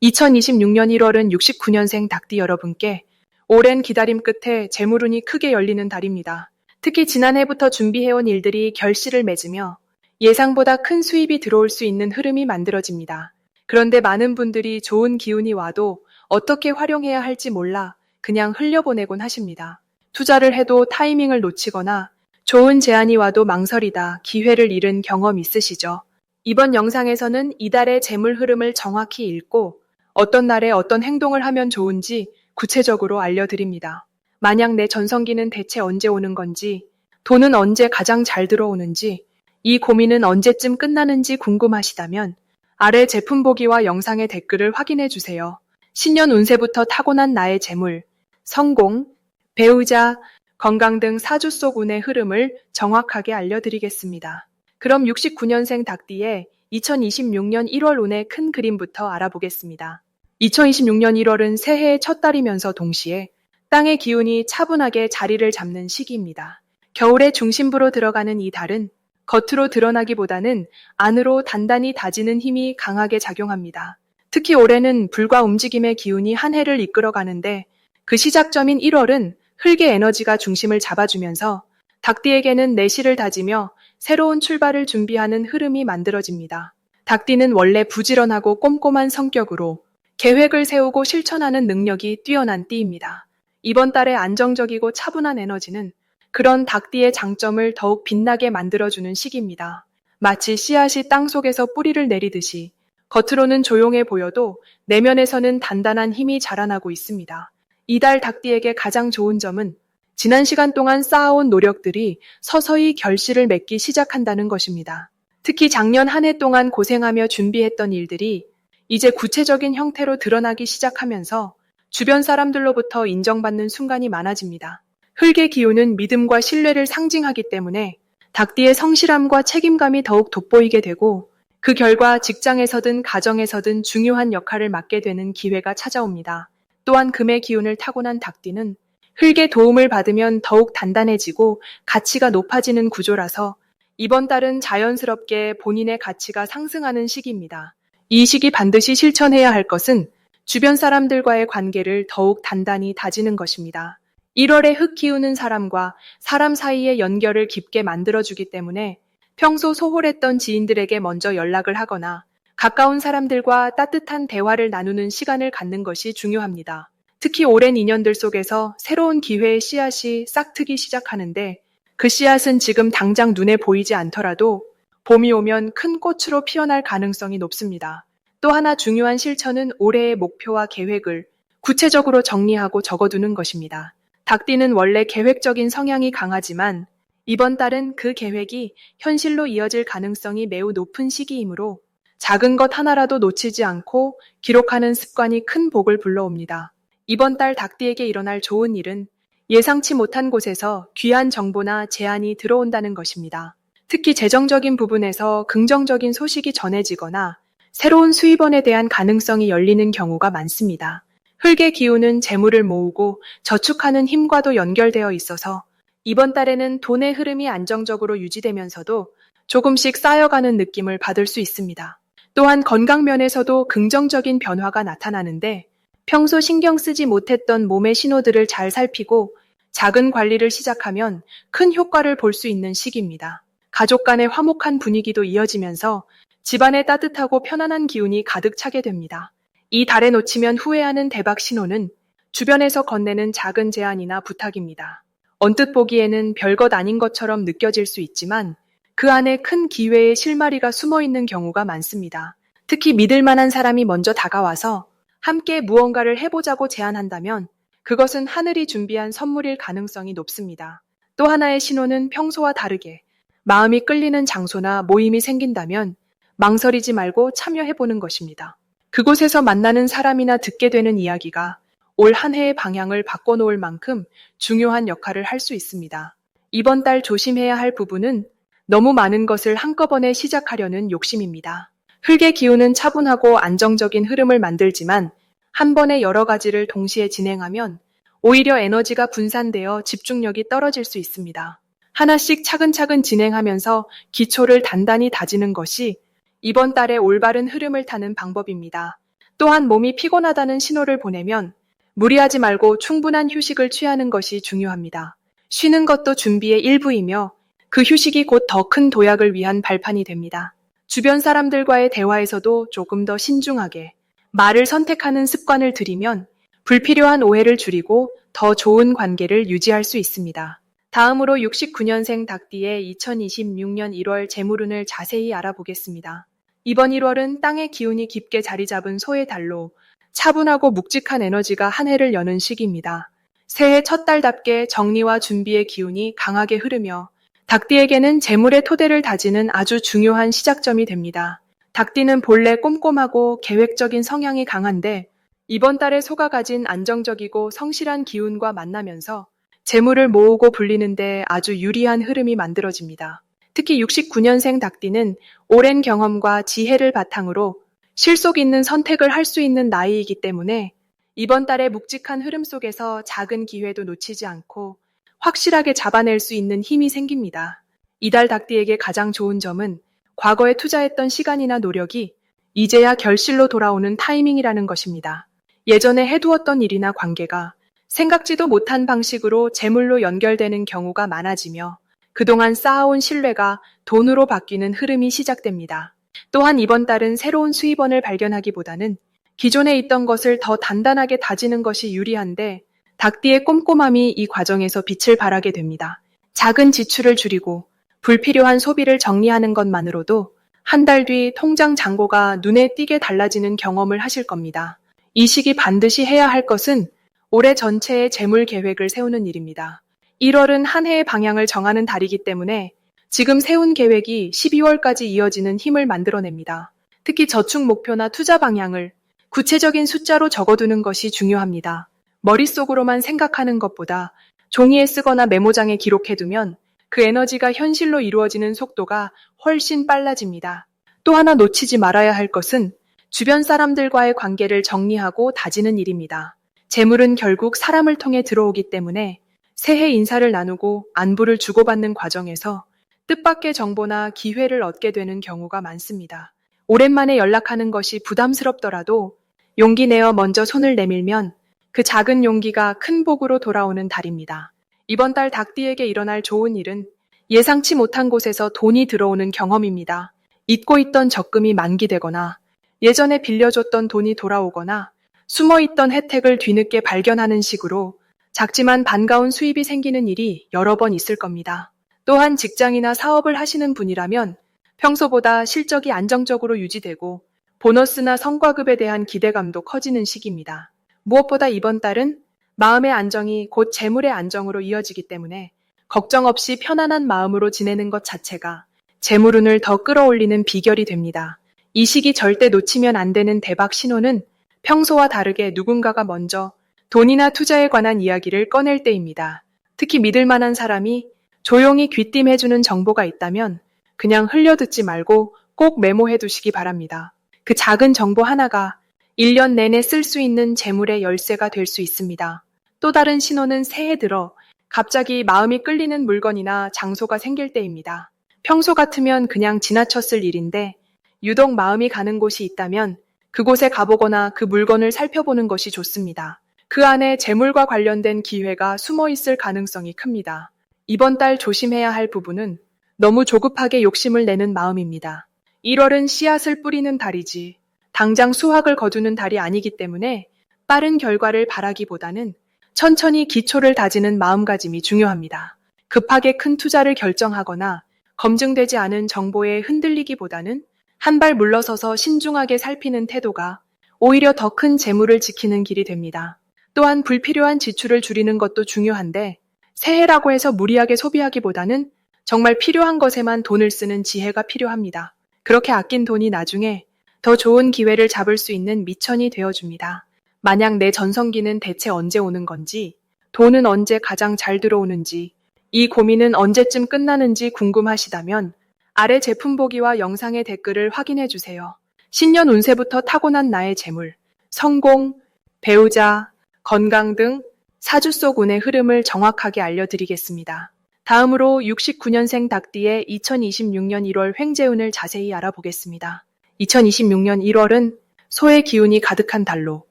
2026년 1월은 69년생 닭띠 여러분께 오랜 기다림 끝에 재물운이 크게 열리는 달입니다. 특히 지난해부터 준비해온 일들이 결실을 맺으며 예상보다 큰 수입이 들어올 수 있는 흐름이 만들어집니다. 그런데 많은 분들이 좋은 기운이 와도 어떻게 활용해야 할지 몰라 그냥 흘려보내곤 하십니다. 투자를 해도 타이밍을 놓치거나 좋은 제안이 와도 망설이다 기회를 잃은 경험 있으시죠? 이번 영상에서는 이달의 재물 흐름을 정확히 읽고 어떤 날에 어떤 행동을 하면 좋은지 구체적으로 알려드립니다. 만약 내 전성기는 대체 언제 오는 건지, 돈은 언제 가장 잘 들어오는지, 이 고민은 언제쯤 끝나는지 궁금하시다면 아래 제품 보기와 영상의 댓글을 확인해 주세요. 신년 운세부터 타고난 나의 재물, 성공, 배우자, 건강 등 사주 속 운의 흐름을 정확하게 알려드리겠습니다. 그럼 69년생 닭띠의 2026년 1월 운의 큰 그림부터 알아보겠습니다. 2026년 1월은 새해의 첫 달이면서 동시에 땅의 기운이 차분하게 자리를 잡는 시기입니다. 겨울의 중심부로 들어가는 이 달은 겉으로 드러나기보다는 안으로 단단히 다지는 힘이 강하게 작용합니다. 특히 올해는 불과 움직임의 기운이 한 해를 이끌어가는데 그 시작점인 1월은 흙의 에너지가 중심을 잡아주면서 닭띠에게는 내실을 다지며 새로운 출발을 준비하는 흐름이 만들어집니다. 닭띠는 원래 부지런하고 꼼꼼한 성격으로 계획을 세우고 실천하는 능력이 뛰어난 띠입니다. 이번 달의 안정적이고 차분한 에너지는 그런 닭띠의 장점을 더욱 빛나게 만들어주는 시기입니다. 마치 씨앗이 땅속에서 뿌리를 내리듯이 겉으로는 조용해 보여도 내면에서는 단단한 힘이 자라나고 있습니다. 이달 닭띠에게 가장 좋은 점은 지난 시간 동안 쌓아온 노력들이 서서히 결실을 맺기 시작한다는 것입니다. 특히 작년 한 해 동안 고생하며 준비했던 일들이 이제 구체적인 형태로 드러나기 시작하면서 주변 사람들로부터 인정받는 순간이 많아집니다. 흙의 기운은 믿음과 신뢰를 상징하기 때문에 닭띠의 성실함과 책임감이 더욱 돋보이게 되고 그 결과 직장에서든 가정에서든 중요한 역할을 맡게 되는 기회가 찾아옵니다. 또한 금의 기운을 타고난 닭띠는 흙의 도움을 받으면 더욱 단단해지고 가치가 높아지는 구조라서 이번 달은 자연스럽게 본인의 가치가 상승하는 시기입니다. 이 시기 반드시 실천해야 할 것은 주변 사람들과의 관계를 더욱 단단히 다지는 것입니다. 1월에 흙 키우는 사람과 사람 사이의 연결을 깊게 만들어주기 때문에 평소 소홀했던 지인들에게 먼저 연락을 하거나 가까운 사람들과 따뜻한 대화를 나누는 시간을 갖는 것이 중요합니다. 특히 오랜 인연들 속에서 새로운 기회의 씨앗이 싹트기 시작하는데 그 씨앗은 지금 당장 눈에 보이지 않더라도 봄이 오면 큰 꽃으로 피어날 가능성이 높습니다. 또 하나 중요한 실천은 올해의 목표와 계획을 구체적으로 정리하고 적어두는 것입니다. 닭띠는 원래 계획적인 성향이 강하지만 이번 달은 그 계획이 현실로 이어질 가능성이 매우 높은 시기이므로 작은 것 하나라도 놓치지 않고 기록하는 습관이 큰 복을 불러옵니다. 이번 달 닭띠에게 일어날 좋은 일은 예상치 못한 곳에서 귀한 정보나 제안이 들어온다는 것입니다. 특히 재정적인 부분에서 긍정적인 소식이 전해지거나 새로운 수입원에 대한 가능성이 열리는 경우가 많습니다. 흙의 기운은 재물을 모으고 저축하는 힘과도 연결되어 있어서 이번 달에는 돈의 흐름이 안정적으로 유지되면서도 조금씩 쌓여가는 느낌을 받을 수 있습니다. 또한 건강 면에서도 긍정적인 변화가 나타나는데 평소 신경 쓰지 못했던 몸의 신호들을 잘 살피고 작은 관리를 시작하면 큰 효과를 볼 수 있는 시기입니다. 가족 간의 화목한 분위기도 이어지면서 집안에 따뜻하고 편안한 기운이 가득 차게 됩니다. 이 달에 놓치면 후회하는 대박 신호는 주변에서 건네는 작은 제안이나 부탁입니다. 언뜻 보기에는 별것 아닌 것처럼 느껴질 수 있지만 그 안에 큰 기회의 실마리가 숨어 있는 경우가 많습니다. 특히 믿을 만한 사람이 먼저 다가와서 함께 무언가를 해보자고 제안한다면 그것은 하늘이 준비한 선물일 가능성이 높습니다. 또 하나의 신호는 평소와 다르게 마음이 끌리는 장소나 모임이 생긴다면 망설이지 말고 참여해보는 것입니다. 그곳에서 만나는 사람이나 듣게 되는 이야기가 올 한 해의 방향을 바꿔놓을 만큼 중요한 역할을 할 수 있습니다. 이번 달 조심해야 할 부분은 너무 많은 것을 한꺼번에 시작하려는 욕심입니다. 흙의 기운은 차분하고 안정적인 흐름을 만들지만 한 번에 여러 가지를 동시에 진행하면 오히려 에너지가 분산되어 집중력이 떨어질 수 있습니다. 하나씩 차근차근 진행하면서 기초를 단단히 다지는 것이 이번 달의 올바른 흐름을 타는 방법입니다. 또한 몸이 피곤하다는 신호를 보내면 무리하지 말고 충분한 휴식을 취하는 것이 중요합니다. 쉬는 것도 준비의 일부이며 그 휴식이 곧 더 큰 도약을 위한 발판이 됩니다. 주변 사람들과의 대화에서도 조금 더 신중하게 말을 선택하는 습관을 들이면 불필요한 오해를 줄이고 더 좋은 관계를 유지할 수 있습니다. 다음으로 69년생 닭띠의 2026년 1월 재물운을 자세히 알아보겠습니다. 이번 1월은 땅의 기운이 깊게 자리 잡은 소의 달로 차분하고 묵직한 에너지가 한 해를 여는 시기입니다. 새해 첫 달답게 정리와 준비의 기운이 강하게 흐르며 닭띠에게는 재물의 토대를 다지는 아주 중요한 시작점이 됩니다. 닭띠는 본래 꼼꼼하고 계획적인 성향이 강한데 이번 달에 소가 가진 안정적이고 성실한 기운과 만나면서 재물을 모으고 불리는데 아주 유리한 흐름이 만들어집니다. 특히 69년생 닭띠는 오랜 경험과 지혜를 바탕으로 실속 있는 선택을 할 수 있는 나이이기 때문에 이번 달의 묵직한 흐름 속에서 작은 기회도 놓치지 않고 확실하게 잡아낼 수 있는 힘이 생깁니다. 이달 닭띠에게 가장 좋은 점은 과거에 투자했던 시간이나 노력이 이제야 결실로 돌아오는 타이밍이라는 것입니다. 예전에 해두었던 일이나 관계가 생각지도 못한 방식으로 재물로 연결되는 경우가 많아지며 그동안 쌓아온 신뢰가 돈으로 바뀌는 흐름이 시작됩니다. 또한 이번 달은 새로운 수입원을 발견하기보다는 기존에 있던 것을 더 단단하게 다지는 것이 유리한데 닭띠의 꼼꼼함이 이 과정에서 빛을 발하게 됩니다. 작은 지출을 줄이고 불필요한 소비를 정리하는 것만으로도 한 달 뒤 통장 잔고가 눈에 띄게 달라지는 경험을 하실 겁니다. 이 시기 반드시 해야 할 것은 올해 전체의 재물 계획을 세우는 일입니다. 1월은 한 해의 방향을 정하는 달이기 때문에 지금 세운 계획이 12월까지 이어지는 힘을 만들어냅니다. 특히 저축 목표나 투자 방향을 구체적인 숫자로 적어두는 것이 중요합니다. 머릿속으로만 생각하는 것보다 종이에 쓰거나 메모장에 기록해두면 그 에너지가 현실로 이루어지는 속도가 훨씬 빨라집니다. 또 하나 놓치지 말아야 할 것은 주변 사람들과의 관계를 정리하고 다지는 일입니다. 재물은 결국 사람을 통해 들어오기 때문에 새해 인사를 나누고 안부를 주고받는 과정에서 뜻밖의 정보나 기회를 얻게 되는 경우가 많습니다. 오랜만에 연락하는 것이 부담스럽더라도 용기 내어 먼저 손을 내밀면 그 작은 용기가 큰 복으로 돌아오는 달입니다. 이번 달 닭띠에게 일어날 좋은 일은 예상치 못한 곳에서 돈이 들어오는 경험입니다. 잊고 있던 적금이 만기되거나 예전에 빌려줬던 돈이 돌아오거나 숨어있던 혜택을 뒤늦게 발견하는 식으로 작지만 반가운 수입이 생기는 일이 여러 번 있을 겁니다. 또한 직장이나 사업을 하시는 분이라면 평소보다 실적이 안정적으로 유지되고 보너스나 성과급에 대한 기대감도 커지는 시기입니다. 무엇보다 이번 달은 마음의 안정이 곧 재물의 안정으로 이어지기 때문에 걱정 없이 편안한 마음으로 지내는 것 자체가 재물운을 더 끌어올리는 비결이 됩니다. 이 시기 절대 놓치면 안 되는 대박 신호는 평소와 다르게 누군가가 먼저 돈이나 투자에 관한 이야기를 꺼낼 때입니다. 특히 믿을 만한 사람이 조용히 귀띔해주는 정보가 있다면 그냥 흘려듣지 말고 꼭 메모해 두시기 바랍니다. 그 작은 정보 하나가 1년 내내 쓸 수 있는 재물의 열쇠가 될 수 있습니다. 또 다른 신호는 새해 들어 갑자기 마음이 끌리는 물건이나 장소가 생길 때입니다. 평소 같으면 그냥 지나쳤을 일인데 유독 마음이 가는 곳이 있다면 그곳에 가보거나 그 물건을 살펴보는 것이 좋습니다. 그 안에 재물과 관련된 기회가 숨어 있을 가능성이 큽니다. 이번 달 조심해야 할 부분은 너무 조급하게 욕심을 내는 마음입니다. 1월은 씨앗을 뿌리는 달이지 당장 수확을 거두는 달이 아니기 때문에 빠른 결과를 바라기보다는 천천히 기초를 다지는 마음가짐이 중요합니다. 급하게 큰 투자를 결정하거나 검증되지 않은 정보에 흔들리기보다는 한 발 물러서서 신중하게 살피는 태도가 오히려 더 큰 재물을 지키는 길이 됩니다. 또한 불필요한 지출을 줄이는 것도 중요한데 새해라고 해서 무리하게 소비하기보다는 정말 필요한 것에만 돈을 쓰는 지혜가 필요합니다. 그렇게 아낀 돈이 나중에 더 좋은 기회를 잡을 수 있는 미천이 되어줍니다. 만약 내 전성기는 대체 언제 오는 건지, 돈은 언제 가장 잘 들어오는지, 이 고민은 언제쯤 끝나는지 궁금하시다면 아래 제품 보기와 영상의 댓글을 확인해 주세요. 신년 운세부터 타고난 나의 재물, 성공, 배우자, 건강 등 사주 속 운의 흐름을 정확하게 알려드리겠습니다. 다음으로 69년생 닭띠의 2026년 1월 횡재운을 자세히 알아보겠습니다. 2026년 1월은 소의 기운이 가득한 달로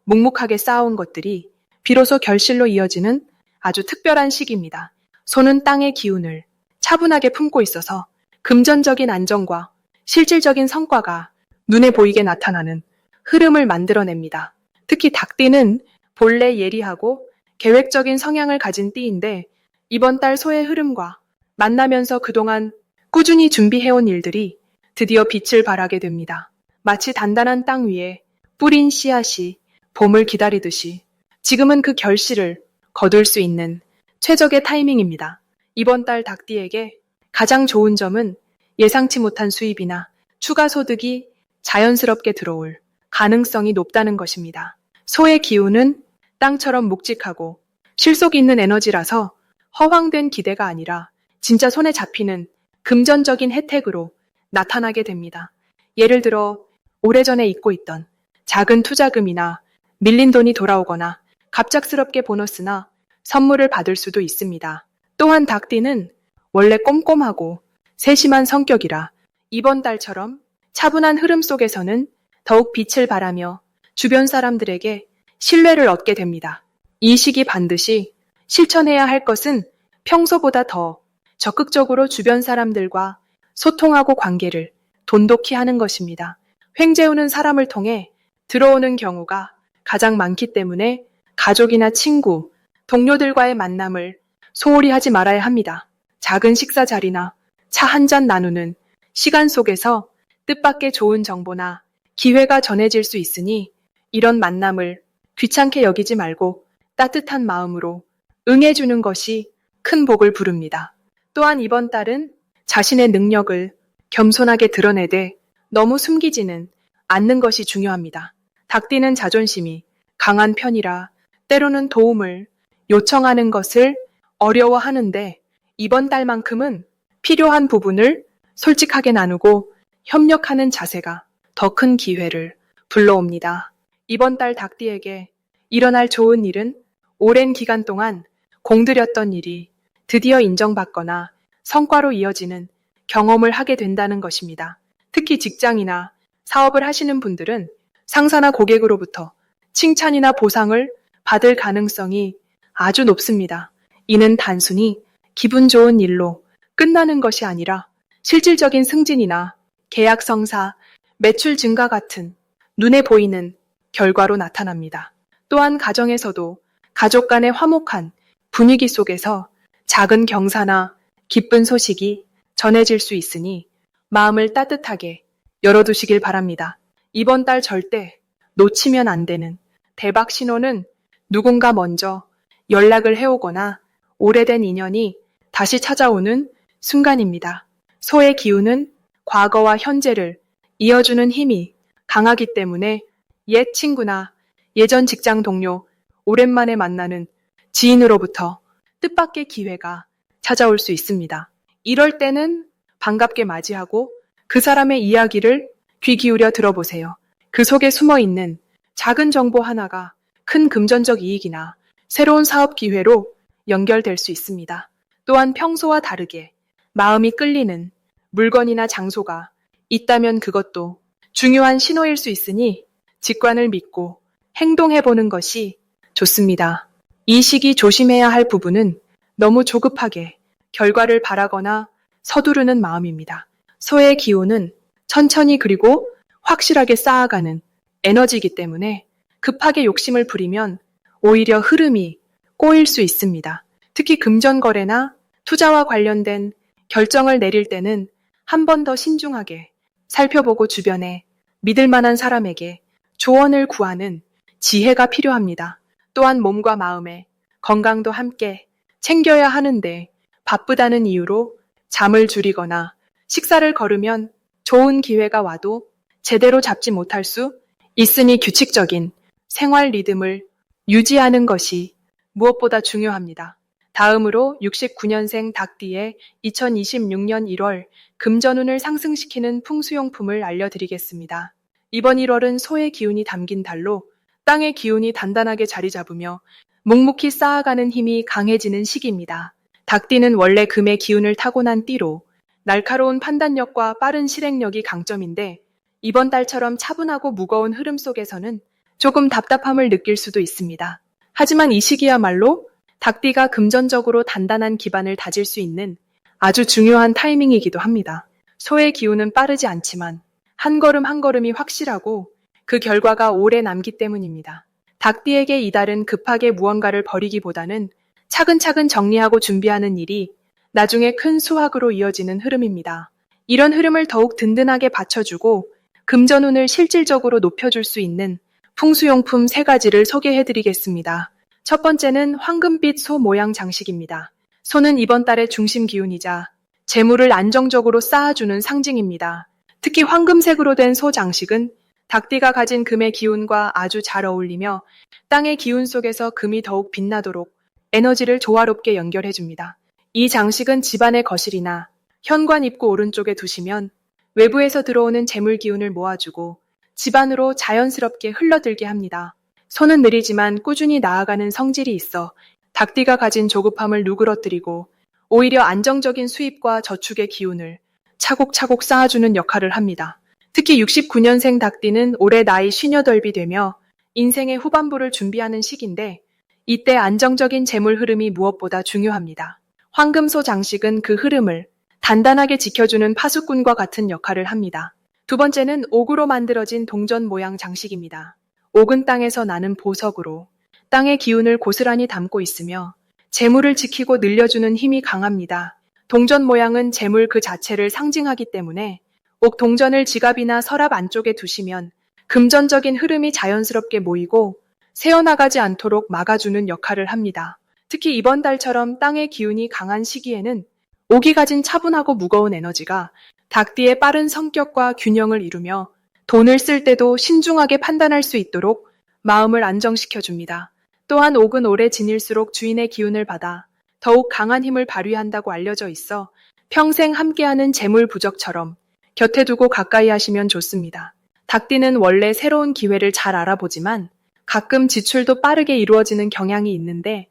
묵묵하게 쌓아온 것들이 비로소 결실로 이어지는 아주 특별한 시기입니다. 소는 땅의 기운을 차분하게 품고 있어서 금전적인 안정과 실질적인 성과가 눈에 보이게 나타나는 흐름을 만들어냅니다. 특히 닭띠는 본래 예리하고 계획적인 성향을 가진 띠인데 이번 달 소의 흐름과 만나면서 그동안 꾸준히 준비해온 일들이 드디어 빛을 발하게 됩니다. 마치 단단한 땅 위에 뿌린 씨앗이 봄을 기다리듯이 지금은 그 결실을 거둘 수 있는 최적의 타이밍입니다. 이번 달 닭띠에게 가장 좋은 점은 예상치 못한 수입이나 추가 소득이 자연스럽게 들어올 가능성이 높다는 것입니다. 소의 기운은 땅처럼 묵직하고 실속 있는 에너지라서 허황된 기대가 아니라 진짜 손에 잡히는 금전적인 혜택으로 나타나게 됩니다. 예를 들어 오래전에 잊고 있던 작은 투자금이나 밀린 돈이 돌아오거나 갑작스럽게 보너스나 선물을 받을 수도 있습니다. 또한 닭띠는 원래 꼼꼼하고 세심한 성격이라 이번 달처럼 차분한 흐름 속에서는 더욱 빛을 발하며 주변 사람들에게 신뢰를 얻게 됩니다. 이 시기 반드시 실천해야 할 것은 평소보다 더 적극적으로 주변 사람들과 소통하고 관계를 돈독히 하는 것입니다. 횡재우는 사람을 통해 들어오는 경우가 가장 많기 때문에 가족이나 친구, 동료들과의 만남을 소홀히 하지 말아야 합니다. 작은 식사 자리나 차 한 잔 나누는 시간 속에서 뜻밖의 좋은 정보나 기회가 전해질 수 있으니 이런 만남을 귀찮게 여기지 말고 따뜻한 마음으로 응해주는 것이 큰 복을 부릅니다. 또한 이번 달은 자신의 능력을 겸손하게 드러내되 너무 숨기지는 않는 것이 중요합니다. 닭띠는 자존심이 강한 편이라 때로는 도움을 요청하는 것을 어려워하는데 이번 달만큼은 필요한 부분을 솔직하게 나누고 협력하는 자세가 더 큰 기회를 불러옵니다. 이번 달 닭띠에게 일어날 좋은 일은 오랜 기간 동안 공들였던 일이 드디어 인정받거나 성과로 이어지는 경험을 하게 된다는 것입니다. 특히 직장이나 사업을 하시는 분들은 상사나 고객으로부터 칭찬이나 보상을 받을 가능성이 아주 높습니다. 이는 단순히 기분 좋은 일로 끝나는 것이 아니라 실질적인 승진이나 계약 성사, 매출 증가 같은 눈에 보이는 결과로 나타납니다. 또한 가정에서도 가족 간의 화목한 분위기 속에서 작은 경사나 기쁜 소식이 전해질 수 있으니 마음을 따뜻하게 열어두시길 바랍니다. 이번 달 절대 놓치면 안 되는 대박 신호는 누군가 먼저 연락을 해오거나 오래된 인연이 다시 찾아오는 순간입니다. 소의 기운은 과거와 현재를 이어주는 힘이 강하기 때문에 옛 친구나 예전 직장 동료, 오랜만에 만나는 지인으로부터 뜻밖의 기회가 찾아올 수 있습니다. 이럴 때는 반갑게 맞이하고 그 사람의 이야기를 귀 기울여 들어보세요. 그 속에 숨어 있는 작은 정보 하나가 큰 금전적 이익이나 새로운 사업 기회로 연결될 수 있습니다. 또한 평소와 다르게 마음이 끌리는 물건이나 장소가 있다면 그것도 중요한 신호일 수 있으니 직관을 믿고 행동해보는 것이 좋습니다. 이 시기 조심해야 할 부분은 너무 조급하게 결과를 바라거나 서두르는 마음입니다. 소의 기운은 천천히 그리고 확실하게 쌓아가는 에너지이기 때문에 급하게 욕심을 부리면 오히려 흐름이 꼬일 수 있습니다. 특히 금전거래나 투자와 관련된 결정을 내릴 때는 한 번 더 신중하게 살펴보고 주변에 믿을 만한 사람에게 조언을 구하는 지혜가 필요합니다. 또한 몸과 마음의 건강도 함께 챙겨야 하는데 바쁘다는 이유로 잠을 줄이거나 식사를 거르면 좋은 기회가 와도 제대로 잡지 못할 수 있으니 규칙적인 생활 리듬을 유지하는 것이 무엇보다 중요합니다. 다음으로 69년생 닭띠의 2026년 1월 금전운을 상승시키는 풍수용품을 알려드리겠습니다. 이번 1월은 소의 기운이 담긴 달로 땅의 기운이 단단하게 자리 잡으며 묵묵히 쌓아가는 힘이 강해지는 시기입니다. 닭띠는 원래 금의 기운을 타고난 띠로 날카로운 판단력과 빠른 실행력이 강점인데 이번 달처럼 차분하고 무거운 흐름 속에서는 조금 답답함을 느낄 수도 있습니다. 하지만 이 시기야말로 닭띠가 금전적으로 단단한 기반을 다질 수 있는 아주 중요한 타이밍이기도 합니다. 소의 기운은 빠르지 않지만 한 걸음 한 걸음이 확실하고 그 결과가 오래 남기 때문입니다. 닭띠에게 이달은 급하게 무언가를 벌이기보다는 차근차근 정리하고 준비하는 일이 나중에 큰 수확으로 이어지는 흐름입니다. 이런 흐름을 더욱 든든하게 받쳐주고 금전운을 실질적으로 높여줄 수 있는 풍수용품 3가지를 소개해드리겠습니다. 첫 번째는 황금빛 소 모양 장식입니다. 소는 이번 달의 중심 기운이자 재물을 안정적으로 쌓아주는 상징입니다. 특히 황금색으로 된 소 장식은 닭띠가 가진 금의 기운과 아주 잘 어울리며 땅의 기운 속에서 금이 더욱 빛나도록 에너지를 조화롭게 연결해줍니다. 이 장식은 집안의 거실이나 현관 입구 오른쪽에 두시면 외부에서 들어오는 재물 기운을 모아주고 집안으로 자연스럽게 흘러들게 합니다. 소는 느리지만 꾸준히 나아가는 성질이 있어 닭띠가 가진 조급함을 누그러뜨리고 오히려 안정적인 수입과 저축의 기운을 차곡차곡 쌓아주는 역할을 합니다. 특히 69년생 닭띠는 올해 나이 58이 되며 인생의 후반부를 준비하는 시기인데 이때 안정적인 재물 흐름이 무엇보다 중요합니다. 황금소 장식은 그 흐름을 단단하게 지켜주는 파수꾼과 같은 역할을 합니다. 두 번째는 옥으로 만들어진 동전 모양 장식입니다. 옥은 땅에서 나는 보석으로 땅의 기운을 고스란히 담고 있으며 재물을 지키고 늘려주는 힘이 강합니다. 동전 모양은 재물 그 자체를 상징하기 때문에 옥 동전을 지갑이나 서랍 안쪽에 두시면 금전적인 흐름이 자연스럽게 모이고 새어나가지 않도록 막아주는 역할을 합니다. 특히 이번 달처럼 땅의 기운이 강한 시기에는 옥이 가진 차분하고 무거운 에너지가 닭띠의 빠른 성격과 균형을 이루며 돈을 쓸 때도 신중하게 판단할 수 있도록 마음을 안정시켜줍니다. 또한 옥은 오래 지닐수록 주인의 기운을 받아 더욱 강한 힘을 발휘한다고 알려져 있어 평생 함께하는 재물 부적처럼 곁에 두고 가까이 하시면 좋습니다. 닭띠는 원래 새로운 기회를 잘 알아보지만 가끔 지출도 빠르게 이루어지는 경향이 있는데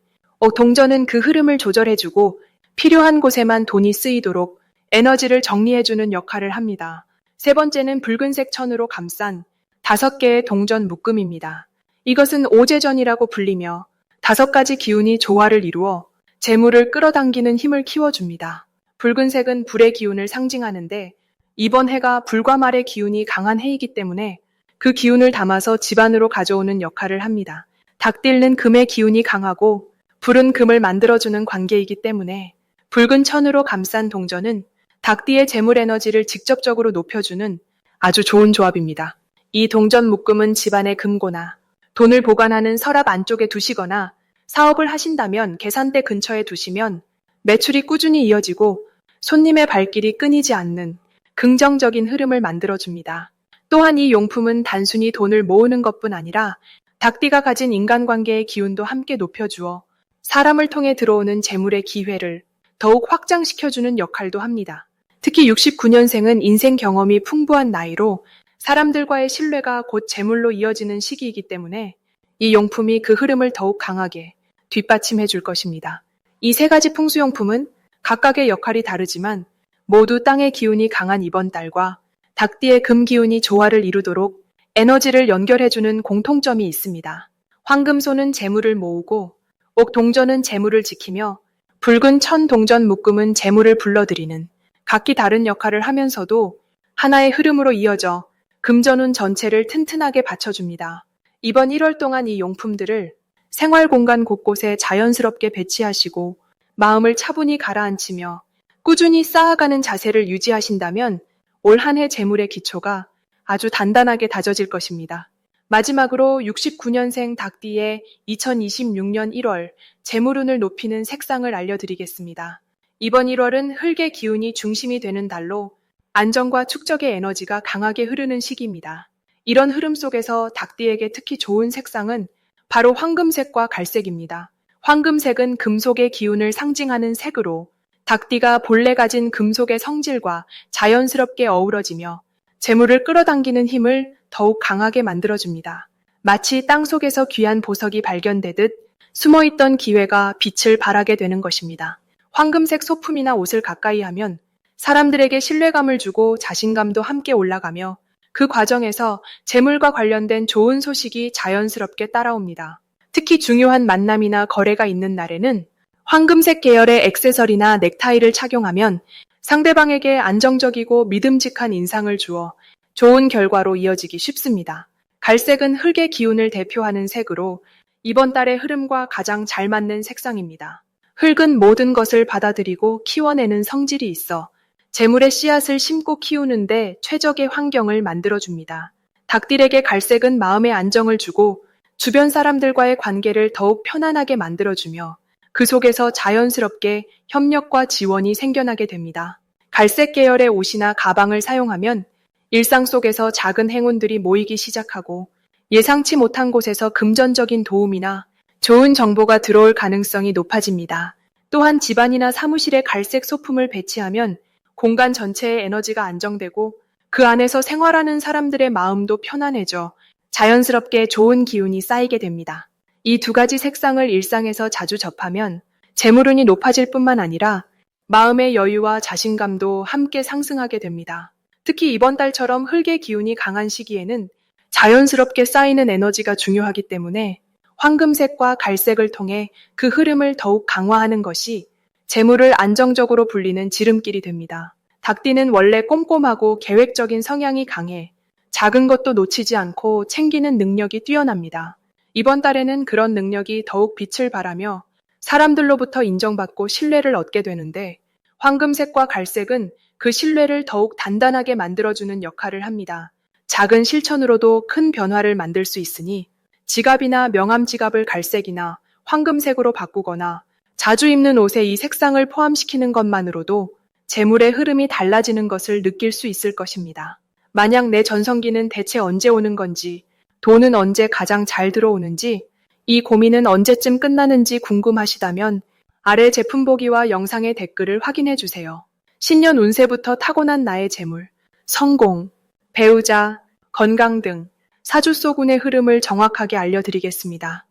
동전은 그 흐름을 조절해주고 필요한 곳에만 돈이 쓰이도록 에너지를 정리해주는 역할을 합니다. 세 번째는 붉은색 천으로 감싼 5개의 동전 묶음입니다. 이것은 오제전이라고 불리며 5가지 기운이 조화를 이루어 재물을 끌어당기는 힘을 키워줍니다. 붉은색은 불의 기운을 상징하는데 이번 해가 불과 말의 기운이 강한 해이기 때문에 그 기운을 담아서 집안으로 가져오는 역할을 합니다. 닭띠는 금의 기운이 강하고 불은 금을 만들어주는 관계이기 때문에 붉은 천으로 감싼 동전은 닭띠의 재물 에너지를 직접적으로 높여주는 아주 좋은 조합입니다. 이 동전 묶음은 집안의 금고나 돈을 보관하는 서랍 안쪽에 두시거나 사업을 하신다면 계산대 근처에 두시면 매출이 꾸준히 이어지고 손님의 발길이 끊이지 않는 긍정적인 흐름을 만들어줍니다. 또한 이 용품은 단순히 돈을 모으는 것뿐 아니라 닭띠가 가진 인간관계의 기운도 함께 높여주어 사람을 통해 들어오는 재물의 기회를 더욱 확장시켜주는 역할도 합니다. 특히 69년생은 인생 경험이 풍부한 나이로 사람들과의 신뢰가 곧 재물로 이어지는 시기이기 때문에 이 용품이 그 흐름을 더욱 강하게 뒷받침해 줄 것입니다. 이 3가지 풍수용품은 각각의 역할이 다르지만 모두 땅의 기운이 강한 이번 달과 닭띠의 금 기운이 조화를 이루도록 에너지를 연결해주는 공통점이 있습니다. 황금소는 재물을 모으고 옥 동전은 재물을 지키며 붉은 천 동전 묶음은 재물을 불러들이는 각기 다른 역할을 하면서도 하나의 흐름으로 이어져 금전운 전체를 튼튼하게 받쳐줍니다. 이번 1월 동안 이 용품들을 생활 공간 곳곳에 자연스럽게 배치하시고 마음을 차분히 가라앉히며 꾸준히 쌓아가는 자세를 유지하신다면 올 한 해 재물의 기초가 아주 단단하게 다져질 것입니다. 마지막으로 69년생 닭띠의 2026년 1월 재물운을 높이는 색상을 알려드리겠습니다. 이번 1월은 흙의 기운이 중심이 되는 달로 안정과 축적의 에너지가 강하게 흐르는 시기입니다. 이런 흐름 속에서 닭띠에게 특히 좋은 색상은 바로 황금색과 갈색입니다. 황금색은 금속의 기운을 상징하는 색으로 닭띠가 본래 가진 금속의 성질과 자연스럽게 어우러지며 재물을 끌어당기는 힘을 더욱 강하게 만들어줍니다. 마치 땅속에서 귀한 보석이 발견되듯 숨어있던 기회가 빛을 발하게 되는 것입니다. 황금색 소품이나 옷을 가까이 하면 사람들에게 신뢰감을 주고 자신감도 함께 올라가며 그 과정에서 재물과 관련된 좋은 소식이 자연스럽게 따라옵니다. 특히 중요한 만남이나 거래가 있는 날에는 황금색 계열의 액세서리나 넥타이를 착용하면 상대방에게 안정적이고 믿음직한 인상을 주어 좋은 결과로 이어지기 쉽습니다. 갈색은 흙의 기운을 대표하는 색으로 이번 달의 흐름과 가장 잘 맞는 색상입니다. 흙은 모든 것을 받아들이고 키워내는 성질이 있어 재물의 씨앗을 심고 키우는데 최적의 환경을 만들어줍니다. 닭들에게 갈색은 마음의 안정을 주고 주변 사람들과의 관계를 더욱 편안하게 만들어주며 그 속에서 자연스럽게 협력과 지원이 생겨나게 됩니다. 갈색 계열의 옷이나 가방을 사용하면 일상 속에서 작은 행운들이 모이기 시작하고 예상치 못한 곳에서 금전적인 도움이나 좋은 정보가 들어올 가능성이 높아집니다. 또한 집안이나 사무실에 갈색 소품을 배치하면 공간 전체의 에너지가 안정되고 그 안에서 생활하는 사람들의 마음도 편안해져 자연스럽게 좋은 기운이 쌓이게 됩니다. 이 두 가지 색상을 일상에서 자주 접하면 재물운이 높아질 뿐만 아니라 마음의 여유와 자신감도 함께 상승하게 됩니다. 특히 이번 달처럼 흙의 기운이 강한 시기에는 자연스럽게 쌓이는 에너지가 중요하기 때문에 황금색과 갈색을 통해 그 흐름을 더욱 강화하는 것이 재물을 안정적으로 불리는 지름길이 됩니다. 닭띠는 원래 꼼꼼하고 계획적인 성향이 강해 작은 것도 놓치지 않고 챙기는 능력이 뛰어납니다. 이번 달에는 그런 능력이 더욱 빛을 발하며 사람들로부터 인정받고 신뢰를 얻게 되는데 황금색과 갈색은 그 신뢰를 더욱 단단하게 만들어주는 역할을 합니다. 작은 실천으로도 큰 변화를 만들 수 있으니 지갑이나 명함 지갑을 갈색이나 황금색으로 바꾸거나 자주 입는 옷에 이 색상을 포함시키는 것만으로도 재물의 흐름이 달라지는 것을 느낄 수 있을 것입니다. 만약 내 전성기는 대체 언제 오는 건지, 돈은 언제 가장 잘 들어오는지, 이 고민은 언제쯤 끝나는지 궁금하시다면 아래 제품 보기와 영상의 댓글을 확인해 주세요. 신년 운세부터 타고난 나의 재물, 성공, 배우자, 건강 등 사주 속 운의 흐름을 정확하게 알려드리겠습니다.